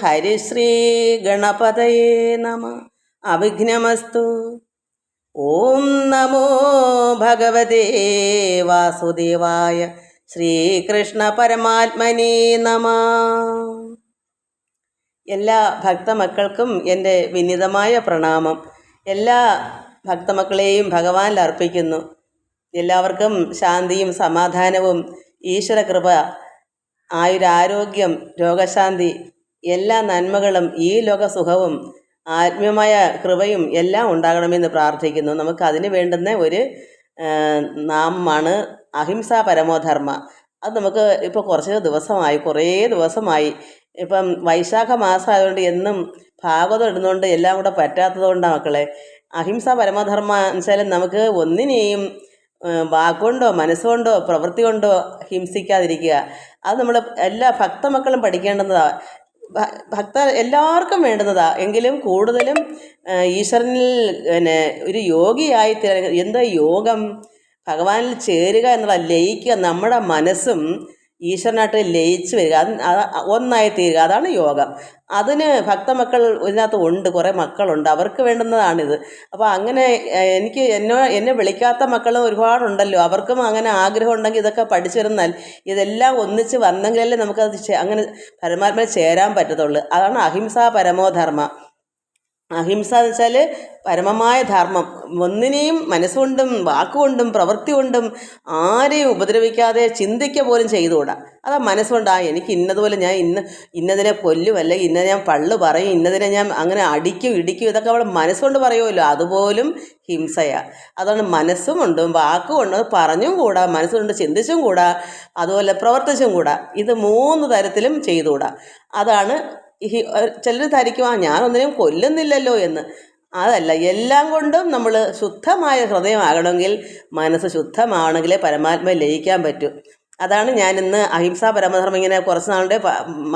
ഹരിശ്രീ ഗണപതയേ നമ. അവിഘ്നമസ്തു. ഓം നമോ ഭഗവതേ വാസുദേവായ. ശ്രീകൃഷ്ണ പരമാത്മനേ നമ. എല്ലാ ഭക്തമക്കൾക്കും എൻ്റെ വിനീതമായ പ്രണാമം. എല്ലാ ഭക്തമക്കളെയും ഭഗവാനിൽ അർപ്പിക്കുന്നു. എല്ലാവർക്കും ശാന്തിയും സമാധാനവും ഈശ്വരകൃപ, ആയുരാരോഗ്യം, രോഗശാന്തി, എല്ലാ നന്മകളും, ഈ ലോകസുഖവും ആത്മീയമായ കൃപയും എല്ലാം ഉണ്ടാകണമെന്ന് പ്രാർത്ഥിക്കുന്നു. നമുക്ക് അതിന് വേണ്ടുന്ന ഒരു നാമമാണ് അഹിംസാ പരമോധർമ്മ. അത് നമുക്ക് ഇപ്പോൾ കുറേ ദിവസമായി ഇപ്പം വൈശാഖ മാസമായതുകൊണ്ട് എന്നും ഭാഗവതം ഇടുന്നതുകൊണ്ട് എല്ലാം കൂടെ പറ്റാത്തത് കൊണ്ടാണ് മക്കളെ. അഹിംസാ പരമധർമ്മ എന്നുവെച്ചാൽ നമുക്ക് ഒന്നിനെയും വാക്കുകൊണ്ടോ മനസ്സുകൊണ്ടോ പ്രവൃത്തി കൊണ്ടോ ഹിംസിക്കാതിരിക്കുക. അത് നമ്മൾ എല്ലാ ഭക്തമക്കളും പഠിക്കേണ്ടുന്നതാണ്. എല്ലാവർക്കും വേണ്ടുന്നതാണ്. എങ്കിലും കൂടുതലും ഈശ്വരനിൽ ഒരു യോഗിയായി എന്താ യോഗം? ഭഗവാനിൽ ചേരുക എന്നുള്ള, ലയിക്കുക. നമ്മുടെ മനസ്സും ഈശ്വരനായിട്ട് ലയിച്ച് വരിക, അത് ഒന്നായി തീരുക, അതാണ് യോഗം. അതിന് ഭക്തമക്കൾ ഇതിനകത്ത് ഉണ്ട്, കുറേ മക്കളുണ്ട്, അവർക്ക് വേണ്ടുന്നതാണിത്. അപ്പോൾ അങ്ങനെ എന്നെ വിളിക്കാത്ത മക്കളും ഒരുപാടുണ്ടല്ലോ. അവർക്കും അങ്ങനെ ആഗ്രഹം ഉണ്ടെങ്കിൽ ഇതൊക്കെ പഠിച്ചിരുന്നാൽ ഇതെല്ലാം ഒന്നിച്ച് വന്നെങ്കിലല്ലേ നമുക്കത് അങ്ങനെ പരമാത്മയിൽ ചേരാൻ പറ്റത്തുള്ളൂ. അതാണ് അഹിംസാ പരമോധർമ്മ. അഹിംസ എന്ന് വെച്ചാൽ പരമമായ ധർമ്മം. ഒന്നിനെയും മനസ്സുകൊണ്ടും വാക്കുകൊണ്ടും പ്രവൃത്തി കൊണ്ടും ആരെയും ഉപദ്രവിക്കാതെ ചിന്തിക്കുക പോലും ചെയ്തുകൂടാ. അതാ മനസ്സുകൊണ്ട് എനിക്ക് ഇന്നതുപോലെ ഞാൻ ഇന്നതിനെ കൊല്ലും, അല്ലെങ്കിൽ ഇന്നതിനെ ഞാൻ പള്ളു പറയും, ഇന്നതിനെ ഞാൻ അങ്ങനെ അടിക്കും ഇടിക്കും, ഇതൊക്കെ അവൾ മനസ്സുകൊണ്ട് പറയുമല്ലോ. അതുപോലും ഹിംസയാണ്. അതാണ് മനസ്സും കൊണ്ടും വാക്കുകൊണ്ടും പറഞ്ഞും കൂടാ, മനസ്സുകൊണ്ട് ചിന്തിച്ചും കൂടാ, അതുപോലെ പ്രവർത്തിച്ചും കൂടാ. ഇത് 3 തരത്തിലും ചെയ്തുകൂടാ. അതാണ് ചിലർ ധരിക്കും ഞാനൊന്നിനെയും കൊല്ലുന്നില്ലല്ലോ എന്ന്. അതല്ല, എല്ലാം കൊണ്ടും നമ്മൾ ശുദ്ധമായ ഹൃദയമാകണമെങ്കിൽ, മനസ്സ് ശുദ്ധമാണെങ്കിലേ പരമാത്മയിൽ ലയിക്കാൻ പറ്റൂ. അതാണ് ഞാനിന്ന് അഹിംസാ പരമധർമ്മം ഇങ്ങനെ കുറച്ച് നാളുടെ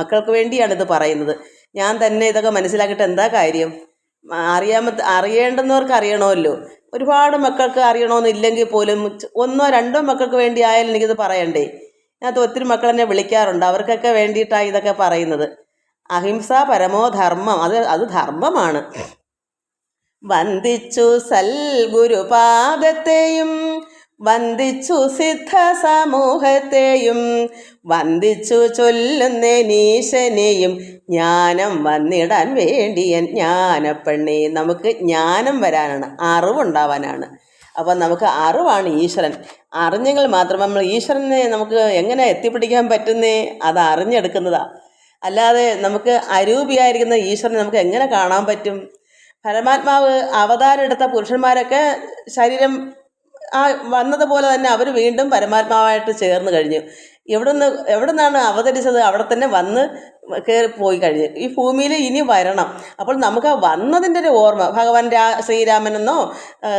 മക്കൾക്ക് വേണ്ടിയാണ് ഇത് പറയുന്നത്. ഞാൻ തന്നെ ഇതൊക്കെ മനസ്സിലാക്കിയിട്ട് എന്താ കാര്യം? അറിയേണ്ടുന്നവർക്ക് അറിയണമല്ലോ. ഒരുപാട് മക്കൾക്ക് അറിയണമെന്നില്ലെങ്കിൽ പോലും 1ഓ 2ഓ മക്കൾക്ക് വേണ്ടി ആയാലും എനിക്കിത് പറയണ്ടേ. അതിനകത്ത് ഒത്തിരി മക്കൾ എന്നെ വിളിക്കാറുണ്ട്. അവർക്കൊക്കെ വേണ്ടിയിട്ടാണ് ഇതൊക്കെ പറയുന്നത്. അഹിംസാ പരമോധർമ്മം, അത് ധർമ്മമാണ്. വന്ദിച്ചു സൽഗുരുപാദത്തെയും വന്ദിച്ചു സിദ്ധ സമൂഹത്തെയും വന്ദിച്ചു ചൊല്ലുന്നേനീശനെയും ജ്ഞാനം വന്നിടാൻ വേണ്ടിയൻ ജ്ഞാനപ്പെണ്ണേ. നമുക്ക് ജ്ഞാനം വരാനാണ്, അറിവുണ്ടാവാനാണ്. അപ്പം നമുക്ക് അറിവാണ് ഈശ്വരൻ. അറിഞ്ഞെങ്കിൽ മാത്രം നമ്മൾ ഈശ്വരനെ നമുക്ക് എങ്ങനെ എത്തിപ്പിടിക്കാൻ പറ്റുന്നേ? അത് അറിഞ്ഞെടുക്കുന്നതാണ്. അല്ലാതെ നമുക്ക് അരൂപിയായിരിക്കുന്ന ഈശ്വരനെ നമുക്ക് എങ്ങനെ കാണാൻ പറ്റും? പരമാത്മാവ് അവതാരം എടുത്ത പുരുഷന്മാരൊക്കെ ശരീരം വന്നതുപോലെ തന്നെ അവർ വീണ്ടും പരമാത്മാവായിട്ട് ചേർന്ന് കഴിഞ്ഞു. എവിടെ നിന്നാണ് അവതരിച്ചത് അവിടെ തന്നെ വന്ന് കയറി പോയി കഴിഞ്ഞു. ഈ ഭൂമിയിൽ ഇനി വരണം. അപ്പോൾ നമുക്ക് ആ വന്നതിൻ്റെ ഒരു ഓർമ്മ, ഭഗവാൻ ശ്രീരാമനെന്നോ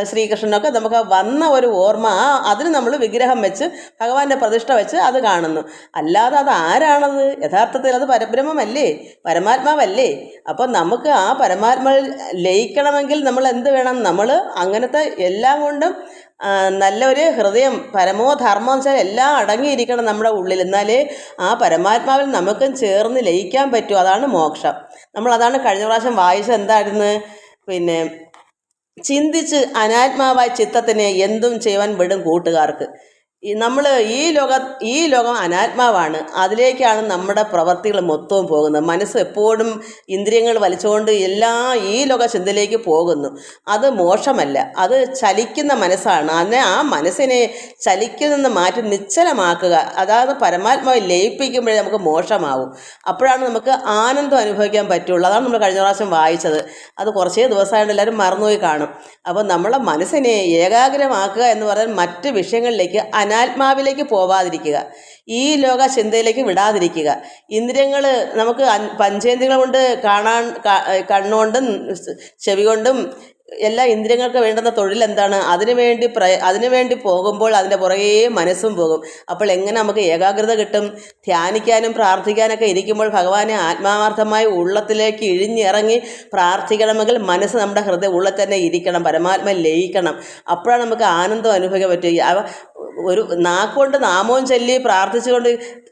ശ്രീകൃഷ്ണനൊക്കെ നമുക്ക് വന്ന ഒരു ഓർമ്മ, അതിന് നമ്മൾ വിഗ്രഹം വെച്ച് ഭഗവാന്റെ പ്രതിഷ്ഠ വെച്ച് അത് കാണുന്നു. അല്ലാതെ അത് ആരാണത്? യഥാർത്ഥത്തിൽ അത് പരബ്രഹ്മമല്ലേ, പരമാത്മാവല്ലേ. അപ്പോൾ നമുക്ക് ആ പരമാത്മാവിൽ ലയിക്കണമെങ്കിൽ നമ്മൾ എന്ത് വേണം? നമ്മൾ അങ്ങനത്തെ എല്ലാം കൊണ്ടും നല്ലൊരു ഹൃദയം, പരമോധർമ്മം എന്ന് വെച്ചാൽ എല്ലാം അടങ്ങിയിരിക്കണം നമ്മുടെ ഉള്ളിൽ. എന്നാലേ ആ പരമാത്മാവിൽ നമുക്കും ചേർന്ന് ലയിക്കാൻ പറ്റൂ. അതാണ് മോക്ഷം. അതാണ് കഴിഞ്ഞ പ്രാവശ്യം വായിച്ചത്. എന്തായിരുന്നു? ചിന്തിച്ച് അനാത്മാവായ ചിത്തത്തിനെ എന്തും ചെയ്യുവാൻ വിടും കൂട്ടുകാർക്ക്. ഈ ലോകം അനാത്മാവാണ്. അതിലേക്കാണ് നമ്മുടെ പ്രവൃത്തികൾ മൊത്തവും പോകുന്നത്. മനസ്സ് എപ്പോഴും ഇന്ദ്രിയങ്ങൾ വലിച്ചുകൊണ്ട് ഈ ലോക ചിന്തയിലേക്ക് പോകുന്നു. അത് മോക്ഷമല്ല, അത് ചലിക്കുന്ന മനസ്സാണ്. ആ മനസ്സിനെ ചലിക്കുന്ന മാറ്റി നിശ്ചലമാക്കുക, അതായത് പരമാത്മാവിൽ ലയിപ്പിക്കുമ്പോഴേ നമുക്ക് മോക്ഷമാവും. അപ്പോഴാണ് നമുക്ക് ആനന്ദം അനുഭവിക്കാൻ പറ്റുള്ളൂ. അതാണ് നമ്മൾ കഴിഞ്ഞ പ്രാവശ്യം വായിച്ചത്. അത് കുറച്ചേ ദിവസമായിട്ട് എല്ലാവരും മറന്നുപോയി കാണും. അപ്പോൾ നമ്മളെ മനസ്സിനെ ഏകാഗ്രമാക്കുക എന്ന് പറഞ്ഞാൽ മറ്റ് വിഷയങ്ങളിലേക്ക്, അനാത്മാവിലേക്ക് പോവാതിരിക്കുക, ഈ ലോക ചിന്തയിലേക്ക് വിടാതിരിക്കുക. ഇന്ദ്രിയങ്ങൾ നമുക്ക് പഞ്ചേന്ദ്രിയങ്ങൾ കൊണ്ട് കാണാൻ, കണ്ണുകൊണ്ടും ചെവി കൊണ്ടും എല്ലാ ഇന്ദ്രിയങ്ങൾക്ക് വേണ്ടുന്ന തൊഴിൽ എന്താണ്? അതിനുവേണ്ടി പോകുമ്പോൾ അതിൻ്റെ പുറകെ മനസ്സും പോകും. അപ്പോൾ എങ്ങനെ നമുക്ക് ഏകാഗ്രത കിട്ടും? ധ്യാനിക്കാനും പ്രാർത്ഥിക്കാനൊക്കെ ഇരിക്കുമ്പോൾ ഭഗവാനെ ആത്മാർത്ഥമായി ഉള്ളത്തിലേക്ക് ഇഴിഞ്ഞിറങ്ങി പ്രാർത്ഥിക്കണമെങ്കിൽ മനസ്സ് നമ്മുടെ ഉള്ളിൽ തന്നെ ഇരിക്കണം, പരമാത്മ ലയിക്കണം. അപ്പോഴാണ് നമുക്ക് ആനന്ദം അനുഭവിക്കാൻ പറ്റുക. ഒരു നാക്കുകൊണ്ട് നാമവും ചൊല്ലി പ്രാർത്ഥിച്ചുകൊണ്ട്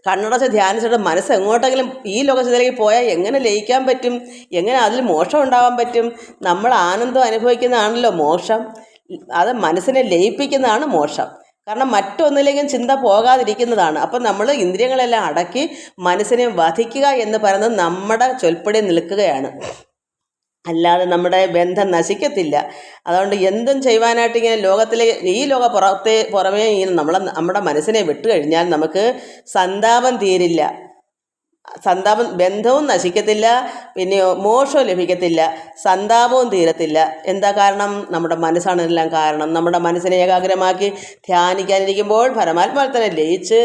കണ്ണടച്ച് ധ്യാനിച്ചിട്ട് മനസ്സ് എങ്ങോട്ടെങ്കിലും ഈ ലോകത്തിലേക്ക് പോയാൽ എങ്ങനെ ലയിക്കാൻ പറ്റും? എങ്ങനെ അതിൽ മോക്ഷം ഉണ്ടാവാൻ പറ്റും? നമ്മൾ ആനന്ദം അനുഭവിക്കുന്നതാണല്ലോ മോക്ഷം. അത് മനസ്സിനെ ലയിപ്പിക്കുന്നതാണ് മോക്ഷം. കാരണം മറ്റൊന്നിലേക്കും ചിന്ത പോകാതിരിക്കുന്നതാണ്. അപ്പം നമ്മൾ ഇന്ദ്രിയങ്ങളെല്ലാം അടക്കി മനസ്സിനെ വധിക്കുക എന്ന് പറയുന്നത് നമ്മുടെ ചൊൽപ്പടി നിൽക്കുകയാണ്, അല്ലാതെ നമ്മുടെ ബന്ധം നശിക്കത്തില്ല. അതുകൊണ്ട് എന്തും ചെയ്യുവാനായിട്ട് ഇങ്ങനെ ലോകത്തിലെ ഈ പുറമേ ഇങ്ങനെ നമ്മുടെ മനസ്സിനെ വിട്ടുകഴിഞ്ഞാൽ നമുക്ക് സന്താപം തീരില്ല. ബന്ധവും നശിക്കത്തില്ല, പിന്നെയോ മോക്ഷവും ലഭിക്കത്തില്ല, സന്താപവും തീരത്തില്ല. എന്താ കാരണം? നമ്മുടെ മനസ്സാണ് എല്ലാം കാരണം. നമ്മുടെ മനസ്സിനെ ഏകാഗ്രമാക്കി ധ്യാനിക്കാനിരിക്കുമ്പോൾ പരമാത്മാവിൽ തന്നെ ലയിച്ച്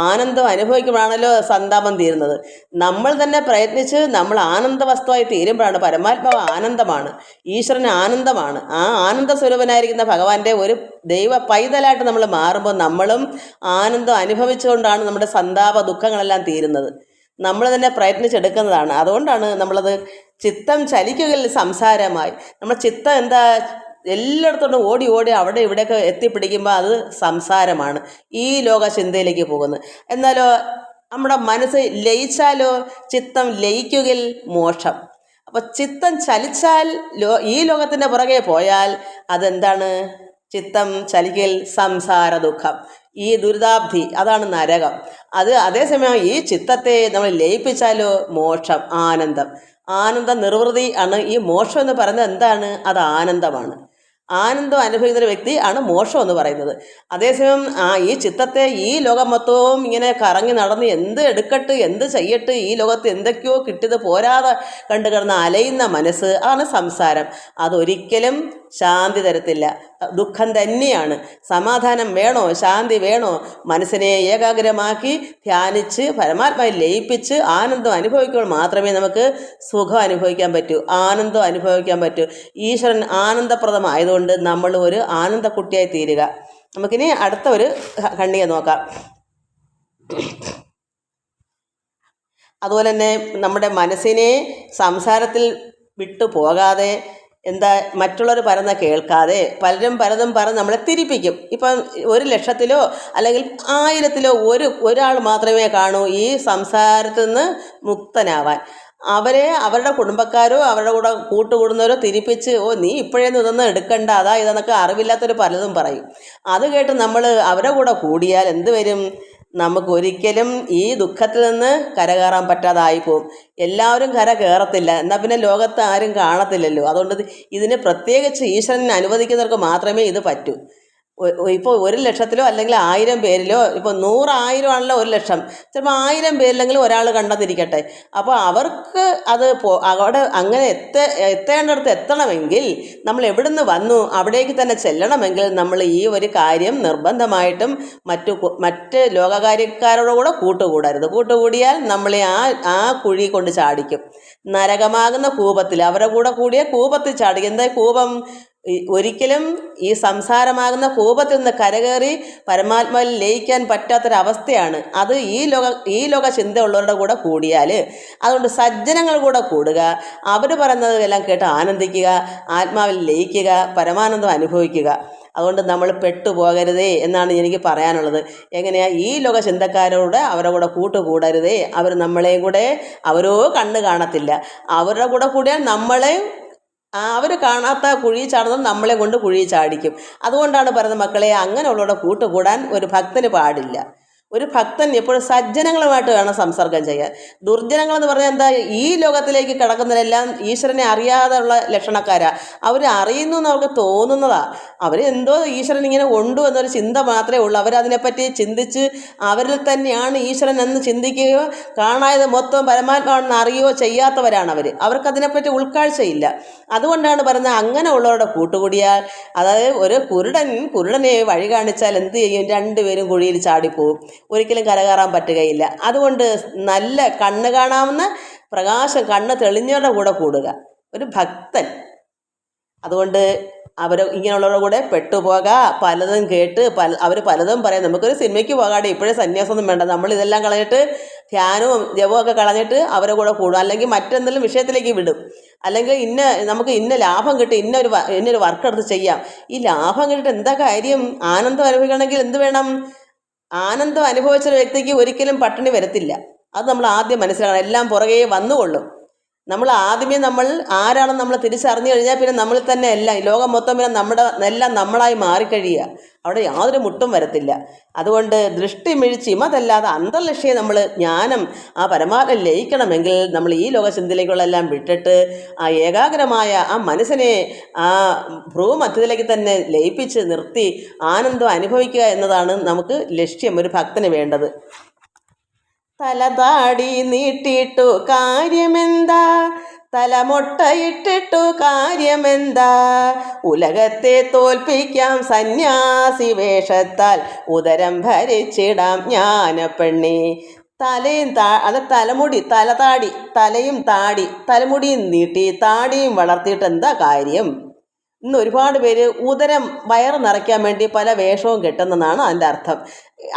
ആനന്ദം അനുഭവിക്കുമ്പോഴാണല്ലോ സന്താപം തീരുന്നത്. നമ്മൾ തന്നെ പ്രയത്നിച്ച് നമ്മൾ ആനന്ദ വസ്തുവായി തീരുമ്പോഴാണ്. പരമാത്മാവ് ആനന്ദമാണ്, ഈശ്വരൻ ആനന്ദമാണ്. ആ ആനന്ദ സ്വരൂപനായിരിക്കുന്ന ഭഗവാന്റെ ഒരു ദൈവ പൈതലായിട്ട് നമ്മൾ മാറുമ്പോൾ നമ്മളും ആനന്ദം അനുഭവിച്ചുകൊണ്ടാണ് നമ്മുടെ സന്താപ ദുഃഖങ്ങളെല്ലാം തീരുന്നത്. നമ്മൾ തന്നെ പ്രയത്നിച്ചെടുക്കുന്നതാണ്. അതുകൊണ്ടാണ് നമ്മളത് ചിത്തം ചലിക്കുകയിൽ സംസാരമായി. നമ്മുടെ ചിത്തം എന്താ എല്ലായിടത്തോട്ടും ഓടി ഓടി അവിടെ ഇവിടെയൊക്കെ എത്തിപ്പിടിക്കുമ്പോൾ അത് സംസാരമാണ്, ഈ ലോക ചിന്തയിലേക്ക് പോകുന്നത്. എന്നാലോ നമ്മുടെ മനസ്സ് ലയിച്ചാലോ ചിത്തം ലയിക്കുകയിൽ മോക്ഷം. അപ്പോൾ ചിത്തം ചലിച്ചാൽ ഈ ലോകത്തിൻ്റെ പുറകെ പോയാൽ അതെന്താണ്? ചിത്തം ചലിക്കൽ സംസാര ദുഃഖം, ഈ ദുരിതാബ്ധി, അതാണ് നരകം. അതേസമയം ഈ ചിത്തത്തെ നമ്മൾ ലയിപ്പിച്ചാലോ മോക്ഷം, ആനന്ദം. ആനന്ദ നിർവൃതി ആണ് ഈ മോക്ഷം എന്ന് പറയുന്നത്. എന്താണ്? അത് ആനന്ദമാണ്. ആനന്ദം അനുഭവിക്കുന്ന ഒരു വ്യക്തി ആണ് മോക്ഷം എന്ന് പറയുന്നത്. അതേസമയം ഈ ചിത്തത്തെ ഈ ലോകം മൊത്തവും ഇങ്ങനെ കറങ്ങി നടന്ന് എന്ത് എടുക്കട്ട് എന്ത് ചെയ്യട്ട്, ഈ ലോകത്ത് എന്തൊക്കെയോ കിട്ടിയത് പോരാതെ കണ്ടു കിടന്ന് അലയുന്ന മനസ്സ്, അതാണ് സംസാരം. അതൊരിക്കലും ശാന്തി തരത്തില്ല, ദുഃഖം തന്നെയാണ്. സമാധാനം വേണോ, ശാന്തി വേണോ? മനസ്സിനെ ഏകാഗ്രമാക്കി ധ്യാനിച്ച് പരമാത്മാവിൽ ലയിപ്പിച്ച് ആനന്ദം അനുഭവിക്കുമ്പോൾ മാത്രമേ നമുക്ക് സുഖം അനുഭവിക്കാൻ പറ്റൂ, ആനന്ദം അനുഭവിക്കാൻ പറ്റൂ. ഈശ്വരൻ ആനന്ദപ്രദമായതുകൊണ്ട് നമ്മൾ ഒരു ആനന്ദക്കുട്ടിയായി തീരുക. നമുക്കിനി അടുത്ത ഒരു ഖണ്ഡിക നോക്കാം. അതുപോലെ തന്നെ നമ്മുടെ മനസ്സിനെ സംസാരത്തിൽ വിട്ടു പോകാതെ, എന്താ മറ്റുള്ളവർ പറയുന്ന കേൾക്കാതെ പലരും പലതും പറഞ്ഞ് നമ്മളെ തിരിപ്പിക്കും. ഇപ്പം 1,00,000-ലോ അല്ലെങ്കിൽ 1000-ലോ ഒരാൾ മാത്രമേ കാണൂ ഈ സംസാരത്തിൽ നിന്ന് മുക്തനാവാൻ. അവരുടെ കുടുംബക്കാരോ അവരുടെ കൂടെ കൂട്ടുകൂടുന്നവരോ തിരിപ്പിച്ച് നീ ഇപ്പോഴേന്നും ഇതൊന്നും എടുക്കണ്ട, അതാ ഇതെന്നൊക്കെ അറിവില്ലാത്തൊരു പലതും പറയും. അത് കേട്ട് നമ്മൾ അവരുടെ കൂടെ കൂടിയാൽ എന്ത് വരും? നമുക്കൊരിക്കലും ഈ ദുഃഖത്തിൽ നിന്ന് കരകയറാൻ പറ്റാതായി പോവും. എല്ലാവരും കര കയറത്തില്ല, എന്നാൽ പിന്നെ ലോകത്ത് ആരും കാണത്തില്ലല്ലോ. അതുകൊണ്ട് ഇതിന് പ്രത്യേകിച്ച് ഈശ്വരനെ അനുവദിക്കുന്നവർക്ക് മാത്രമേ ഇത് പറ്റൂ. ഇപ്പോൾ 1,00,000-ലോ അല്ലെങ്കിൽ 1000 പേരിലോ, ഇപ്പോൾ 100 1000 ആണല്ലോ 1,00,000, ചിലപ്പോൾ 1000 പേരിലെങ്കിലും ഒരാൾ കണ്ടെന്നിരിക്കട്ടെ. അപ്പോൾ അവർക്ക് അത് അവിടെ അങ്ങനെ എത്തേണ്ടടുത്ത് എത്തണമെങ്കിൽ നമ്മൾ എവിടുന്ന് വന്നു അവിടേക്ക് തന്നെ ചെല്ലണമെങ്കിൽ നമ്മൾ ഈ ഒരു കാര്യം നിർബന്ധമായിട്ടും മറ്റ് ലോകകാര്യക്കാരോട് കൂടെ കൂട്ടുകൂടിയാൽ നമ്മളെ ആ കുഴി കൊണ്ട് ചാടിക്കും. നരകമാകുന്ന കൂപത്തിൽ അവരുടെ കൂടെ കൂടിയ കൂപത്തിൽ ചാടിക്കും. എന്താ കൂപം? ഒരിക്കലും ഈ സംസാരമാകുന്ന കൂപത്തിൽ നിന്ന് കരകയറി പരമാത്മാവിൽ ലയിക്കാൻ പറ്റാത്തൊരവസ്ഥയാണ്. അത് ഈ ലോക ചിന്തയുള്ളവരുടെ കൂടെ കൂടിയാൽ. അതുകൊണ്ട് സജ്ജനങ്ങൾ കൂടെ കൂടുക, അവർ പറയുന്നത് എല്ലാം കേട്ട് ആനന്ദിക്കുക, ആത്മാവിൽ ലയിക്കുക, പരമാനന്ദം അനുഭവിക്കുക. അതുകൊണ്ട് നമ്മൾ പെട്ടുപോകരുതേ എന്നാണ് എനിക്ക് പറയാനുള്ളത്. എങ്ങനെയാ? ഈ ലോക ചിന്തക്കാരോട് അവരുടെ കൂടെ കൂട്ടുകൂടരുതേ. അവർ നമ്മളെയും കൂടെ അവരോ കണ്ണ് കാണത്തില്ല. അവരുടെ കൂടെ കൂടിയാൽ നമ്മളെ അവർ കാണാത്ത കുഴി ചാടുന്നത് നമ്മളെ കൊണ്ട് കുഴി ചാടിക്കും. അതുകൊണ്ടാണ് പറയുന്നത്, മക്കളെ അങ്ങനെയുള്ളവരുടെ കൂട്ടുകൂടാൻ ഒരു ഭക്തന് പാടില്ല. ഒരു ഭക്തൻ എപ്പോഴും സജ്ജനങ്ങളുമായിട്ട് വേണം സംസർഗം ചെയ്യാൻ. ദുർജനങ്ങളെന്ന് പറഞ്ഞാൽ എന്താ? ഈ ലോകത്തിലേക്ക് കിടക്കുന്നവരെല്ലാം ഈശ്വരനെ അറിയാതെ ഉള്ള ലക്ഷണക്കാരാണ്. അവർ അറിയുന്നു എന്ന് അവർക്ക് തോന്നുന്നതാണ്. അവരെന്തോ ഈശ്വരൻ ഇങ്ങനെ ഉണ്ടു എന്നൊരു ചിന്ത മാത്രമേ ഉള്ളൂ. അവരതിനെപ്പറ്റി ചിന്തിച്ച് അവരിൽ തന്നെയാണ് ഈശ്വരൻ എന്ന് ചിന്തിക്കുകയോ കാണാതെ മൊത്തം പരമാത്മാവെന്ന് അറിയുകയോ ചെയ്യാത്തവരാണ് അവർ. അവർക്കതിനെപ്പറ്റി ഉൾക്കാഴ്ചയില്ല. അതുകൊണ്ടാണ് പറയുന്നത്, അങ്ങനെ ഉള്ളവരുടെ കൂട്ടുകൂടിയാൽ, അതായത് ഒരു കുരുടനെ വഴി കാണിച്ചാൽ എന്ത് ചെയ്യും? 2 പേരും കുഴിയിൽ ചാടിപ്പോവും, ഒരിക്കലും കരകയറാൻ പറ്റുകയില്ല. അതുകൊണ്ട് നല്ല കണ്ണ് കാണാവുന്ന പ്രകാശം, കണ്ണ് തെളിഞ്ഞവരുടെ കൂടെ കൂടുക ഒരു ഭക്തൻ. അതുകൊണ്ട് ഇങ്ങനെയുള്ളവരുടെ കൂടെ പെട്ടുപോക. പലതും കേട്ട് അവർ പലതും പറയാം. നമുക്കൊരു സിനിമയ്ക്ക് പോകാതെ ഇപ്പോഴേ സന്യാസമൊന്നും വേണ്ട, നമ്മൾ ഇതെല്ലാം കളഞ്ഞിട്ട് ധ്യാനവും ജപവും ഒക്കെ കളഞ്ഞിട്ട് അവരെ കൂടെ കൂടും, അല്ലെങ്കിൽ മറ്റെന്തെങ്കിലും വിഷയത്തിലേക്ക് വിടും. അല്ലെങ്കിൽ നമുക്ക് ഇന്ന ലാഭം കിട്ടും, ഇന്നൊരു വർക്ക് എടുത്ത് ചെയ്യാം. ഈ ലാഭം കിട്ടിയിട്ട് എന്താ കാര്യം? ആനന്ദം അനുഭവിക്കണമെങ്കിൽ എന്ത് വേണം? ആനന്ദം അനുഭവിച്ചൊരു വ്യക്തിക്ക് ഒരിക്കലും പട്ടിണി വരത്തില്ല. അത് നമ്മൾ ആദ്യം മനസ്സിലാക്കണം. എല്ലാം പുറകെ വന്നുകൊള്ളും. നമ്മൾ ആരാണെന്ന് നമ്മൾ തിരിച്ചറിഞ്ഞു കഴിഞ്ഞാൽ പിന്നെ നമ്മളിൽ തന്നെ എല്ലാം, ലോകം മൊത്തം പിന്നെ എല്ലാം നമ്മളായി മാറിക്കഴിയുക. അവിടെ യാതൊരു മുട്ടും വരത്തില്ല. അതുകൊണ്ട് ദൃഷ്ടി മിഴിച്ച് ഇമതല്ലാതെ അന്തർലക്ഷ്യം നമ്മൾ ജ്ഞാനം ആ പരമാത്മ ലയിക്കണമെങ്കിൽ നമ്മൾ ഈ ലോകചിന്തയിലേക്കുള്ളെല്ലാം വിട്ടിട്ട് ആ ഏകാഗ്രമായ ആ മനസ്സിനെ ആ ഭ്രൂമധ്യത്തിലേക്ക് തന്നെ ലയിപ്പിച്ച് നിർത്തി ആനന്ദം അനുഭവിക്കുക എന്നതാണ് നമുക്ക് ലക്ഷ്യം, ഒരു ഭക്തന് വേണ്ടത്. തലതാടി നീട്ടിട്ടു കാര്യമെന്താ, തലമൊട്ടയിട്ടിട്ടു കാര്യമെന്താ, ഉലകത്തെ തോൽപ്പിക്കാം സന്യാസി വേഷത്താൽ, ഉദരം ഭരിച്ചിടാം ജ്ഞാനപ്പെണ്ണി. തലമുടി, തലയും തലമുടിയും നീട്ടി താടിയും വളർത്തിയിട്ട് എന്താ കാര്യം? ഇന്ന് ഒരുപാട് പേര് വയറ് നിറയ്ക്കാൻ വേണ്ടി പല വേഷവും കെട്ടുന്നതാണ് അതിൻ്റെ അർത്ഥം.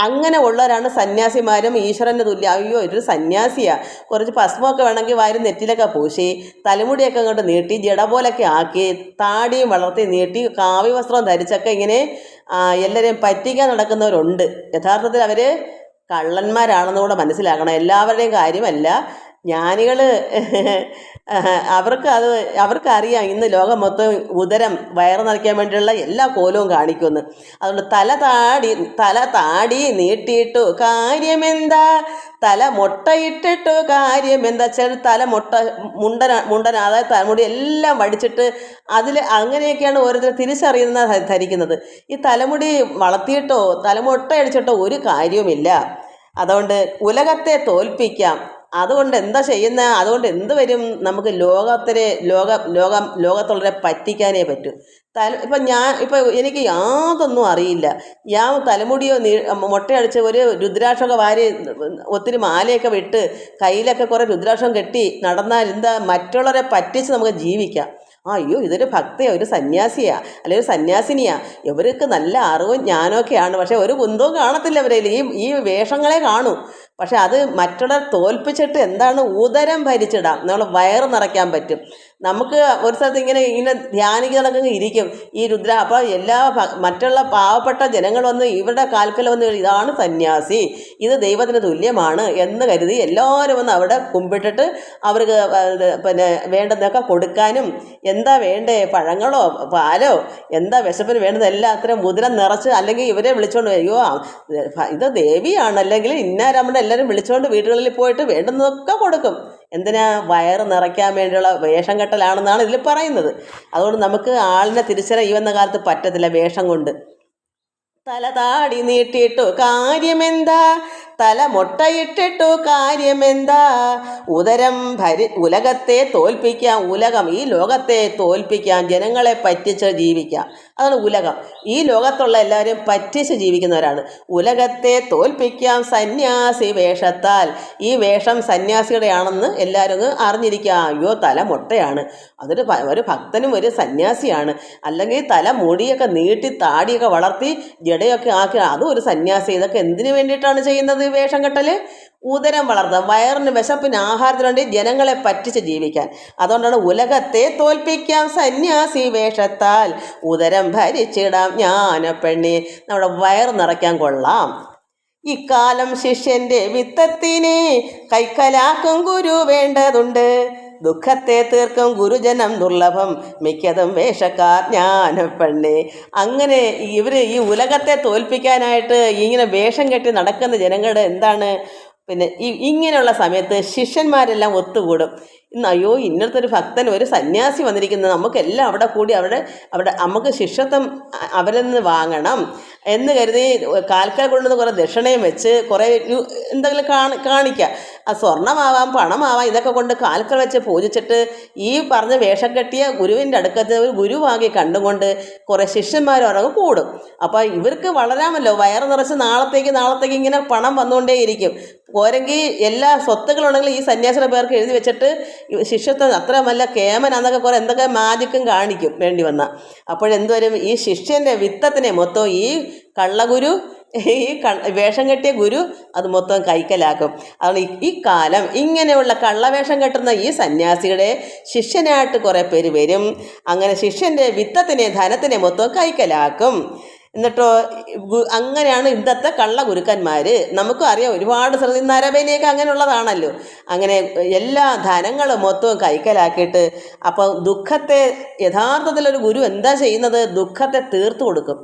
അങ്ങനെ ഉള്ളവരാണ് സന്യാസിമാരും ഈശ്വരന് തുല്യം. അയ്യോ ഒരു സന്യാസിയാ, കുറച്ച് ഭസ്മമൊക്കെ വേണമെങ്കിൽ വാരി നെറ്റിലൊക്കെ പൂശി തലമുടിയൊക്കെ അങ്ങോട്ട് നീട്ടി ജട പോലൊക്കെ ആക്കി താടിയും വളർത്തി നീട്ടി കാവ്യ വസ്ത്രം ധരിച്ചൊക്കെ ഇങ്ങനെ എല്ലാവരെയും പറ്റിക്കാൻ നടക്കുന്നവരുണ്ട്. യഥാർത്ഥത്തിൽ അവർ കള്ളന്മാരാണെന്നുകൂടെ മനസ്സിലാക്കണം. എല്ലാവരുടെയും കാര്യമല്ല. ജ്ഞാനികൾ അവർക്കറിയാം ഇന്ന് ലോകം മൊത്തം വയറ് നിറയ്ക്കാൻ വേണ്ടിയുള്ള എല്ലാ കോലവും കാണിക്കുമെന്ന്. അതുകൊണ്ട് തല താടി നീട്ടിയിട്ടു കാര്യമെന്താ, തല മൊട്ടയിട്ടിട്ടു കാര്യമെന്താ. ചില തല മുണ്ടന അതായത് തലമുടി എല്ലാം വടിച്ചിട്ട് അങ്ങനെയൊക്കെയാണ് ഓരോരുത്തർ ധരിക്കുന്നത്. ഈ തലമുടി വളർത്തിയിട്ടോ തലമൊട്ട അടിച്ചിട്ടോ ഒരു കാര്യവുമില്ല. അതുകൊണ്ട് ഉലകത്തെ തോൽപ്പിക്കാം. അതുകൊണ്ട് എന്താ ചെയ്യുന്നത്? അതുകൊണ്ട് എന്ത് വരും? നമുക്ക് ലോകത്തുള്ളവരെ പറ്റിക്കാനേ പറ്റൂ. ഇപ്പം എനിക്ക് യാതൊന്നും അറിയില്ല. ഞാൻ തലമുടിയോ മൊട്ടയടിച്ച് ഒരു രുദ്രാക്ഷമൊക്കെ വാരി ഒത്തിരി മാലയൊക്കെ വിട്ട് കയ്യിലൊക്കെ കുറേ രുദ്രാക്ഷം കെട്ടി നടന്നാൽ എന്താ? മറ്റുള്ളവരെ പറ്റിച്ച് നമുക്ക് ജീവിക്കാം. അയ്യോ ഇതൊരു ഭക്തയാ, ഒരു സന്യാസിയാ, അല്ലെങ്കിൽ ഒരു സന്യാസിനിയാ, ഇവർക്ക് നല്ല അറിവും ജ്ഞാനമൊക്കെയാണ്, പക്ഷെ ഒരു കുന്തവും കാണത്തില്ല അവരെ. ഈ വേഷങ്ങളെ കാണൂ. പക്ഷെ അത് മറ്റുള്ളവർ തോൽപ്പിച്ചിട്ട് എന്താണ്? ഉദരം ഭരിച്ചിടാം, നമ്മൾ വയറ് നിറയ്ക്കാൻ പറ്റും. നമുക്ക് ഒരു സ്ഥലത്ത് ഇങ്ങനെ ധ്യാനികളൊക്കെ ഇരിക്കും ഈ രുദ്ര. അപ്പോൾ മറ്റുള്ള പാവപ്പെട്ട ജനങ്ങൾ വന്ന് ഇവരുടെ കാൽക്കൽ വന്ന് ഇതാണ് സന്യാസി, ഇത് ദൈവത്തിന് തുല്യമാണ് എന്ന് കരുതി എല്ലാവരും വന്ന് അവിടെ കുമ്പിട്ടിട്ട് അവർക്ക് വേണ്ടതൊക്കെ കൊടുക്കാനും, എന്താ വേണ്ടേ പഴങ്ങളോ പാലോ എന്താ വിശപ്പിന് വേണ്ടതെല്ലാം അത്രയും ഉദരം നിറച്ച്, അല്ലെങ്കിൽ ഇവരെ വിളിച്ചുകൊണ്ട് അയ്യോ ഇത് ദേവിയാണ് അല്ലെങ്കിൽ ഇന്നാരമ്മയുടെ എല്ലാവരും വിളിച്ചുകൊണ്ട് വീടുകളിൽ പോയിട്ട് വേണ്ടുന്നതൊക്കെ കൊടുക്കും. എന്തിനാ? വയറ് നിറയ്ക്കാൻ വേണ്ടിയുള്ള വേഷം കെട്ടലാണെന്നാണ് ഇതിൽ പറയുന്നത്. അതുകൊണ്ട് നമുക്ക് ആളിനെ തിരിച്ചറിയാൻ ഈ വന്ന കാലത്ത് പറ്റത്തില്ല വേഷം കൊണ്ട്. തല താടി നീട്ടിയിട്ടു കാര്യമെന്താ, തല മൊട്ടയിട്ടിട്ടു കാര്യമെന്താ, ഉലകത്തെ തോൽപ്പിക്കാം. ഈ ലോകത്തെ തോൽപ്പിക്കാം, ജനങ്ങളെ പറ്റിച്ച് ജീവിക്കാം. അതാണ് ഉലകം. ഈ ലോകത്തുള്ള എല്ലാവരും പറ്റിച്ച് ജീവിക്കുന്നവരാണ്. ഉലകത്തെ തോൽപ്പിക്കാം സന്യാസി വേഷത്താൽ. ഈ വേഷം സന്യാസിയുടെയാണെന്ന് എല്ലാവരും അറിഞ്ഞിരിക്കുക. അയ്യോ തല മൊട്ടയാണ്, ഒരു ഭക്തനും ഒരു സന്യാസിയാണ്. അല്ലെങ്കിൽ തല മുടിയൊക്കെ നീട്ടി താടിയൊക്കെ വളർത്തി ജടയൊക്കെ ആക്കി അതും ഒരു സന്യാസി. ഇതൊക്കെ എന്തിനു വേണ്ടിയിട്ടാണ് ചെയ്യുന്നത്? വേഷം കെട്ടൽ. ഉദരം വളർത്താൻ, വയറിന് വിശപ്പിന് ആഹാരത്തിന് വേണ്ടി ജനങ്ങളെ പറ്റിച്ച് ജീവിക്കാൻ. അതുകൊണ്ടാണ് ഉലകത്തെ തോൽപ്പിക്കാം സന്യാസി വേഷത്താൽ, ഉദരം ഭരിച്ചിടാം ജ്ഞാനപ്പെണ്ണി. നമ്മുടെ വയറ് നിറയ്ക്കാൻ കൊള്ളാം. ഇക്കാലം ശിഷ്യന്റെ വിത്തത്തിനെ കൈക്കലാക്കും ഗുരു വേണ്ടതുണ്ട്, ദുഃഖത്തെ തീർക്കും ഗുരുജനം ദുർലഭം, മിക്കതും വേഷക്കാർ ജ്ഞാനപ്പെണ്ണി. അങ്ങനെ ഈ ഉലകത്തെ തോൽപ്പിക്കാനായിട്ട് ഇങ്ങനെ വേഷം കെട്ടി നടക്കുന്ന ജനങ്ങളുടെ എന്താണ്? ഇങ്ങനെയുള്ള സമയത്ത് ശിഷ്യന്മാരെല്ലാം ഒത്തുകൂടും. അയ്യോ ഇന്നത്തെ ഭക്തൻ ഒരു സന്യാസി വന്നിരിക്കുന്നത്, നമുക്കെല്ലാം അവിടെ കൂടി അവിടെ നമുക്ക് ശിഷ്യത്വം അവരിൽ നിന്ന് വാങ്ങണം എന്ന് കരുതി കാൽക്കാൽ കൊണ്ടുവന്ന് കുറേ ദക്ഷിണയും വെച്ച് കുറേ എന്തെങ്കിലും കാണിക്കുക. സ്വർണ്ണമാവാം പണമാവാം ഇതൊക്കെ കൊണ്ട് കാൽക്കൽ വെച്ച് പൂജിച്ചിട്ട് ഈ പറഞ്ഞ വേഷം കെട്ടിയ ഗുരുവിൻ്റെ അടുക്കത്ത് ഒരു ഗുരുവാകി കണ്ടുകൊണ്ട് കുറേ ശിഷ്യന്മാരവരങ്ങ് കൂടും. അപ്പോൾ ഇവർക്ക് വളരാമല്ലോ, വയറ് നിറച്ച് നാളത്തേക്ക് ഇങ്ങനെ പണം വന്നുകൊണ്ടേയിരിക്കും. പോരെങ്കിൽ എല്ലാ സ്വത്തുക്കളുണ്ടെങ്കിൽ ഈ സന്യാസിയുടെ പേർക്ക് എഴുതി വെച്ചിട്ട് ശിഷ്യത്വം അത്ര നല്ല കേമനാന്നൊക്കെ കുറേ എന്തൊക്കെ മാജിക്കും കാണിക്കും വേണ്ടി വന്നാൽ. അപ്പോഴെന്തുവരും? ഈ ശിഷ്യൻ്റെ വിത്തത്തിനെ മൊത്തം ഈ കള്ളഗുരു വേഷം കെട്ടിയ ഗുരു അത് മൊത്തം കൈക്കലാക്കും. അതുകൊണ്ട് ഈ കാലം ഇങ്ങനെയുള്ള കള്ളവേഷം കെട്ടുന്ന ഈ സന്യാസിയുടെ ശിഷ്യനായിട്ട് കുറേ പേര് വരും. അങ്ങനെ ശിഷ്യൻ്റെ വിത്തത്തിനെ ധനത്തിനെ മൊത്തം കൈക്കലാക്കും. എന്നിട്ടോ അങ്ങനെയാണ് ഇന്നത്തെ കള്ള ഗുരുക്കന്മാർ. നമുക്കും അറിയാം, ഒരുപാട് ശ്രദ്ധ നരബലിയൊക്കെ അങ്ങനെയുള്ളതാണല്ലോ. അങ്ങനെ എല്ലാ ധനങ്ങളും മൊത്തവും കൈക്കലാക്കിയിട്ട് അപ്പോൾ ദുഃഖത്തെ യഥാർത്ഥത്തിലൊരു ഗുരു എന്താ ചെയ്യുന്നത്? ദുഃഖത്തെ തീർത്തു കൊടുക്കും.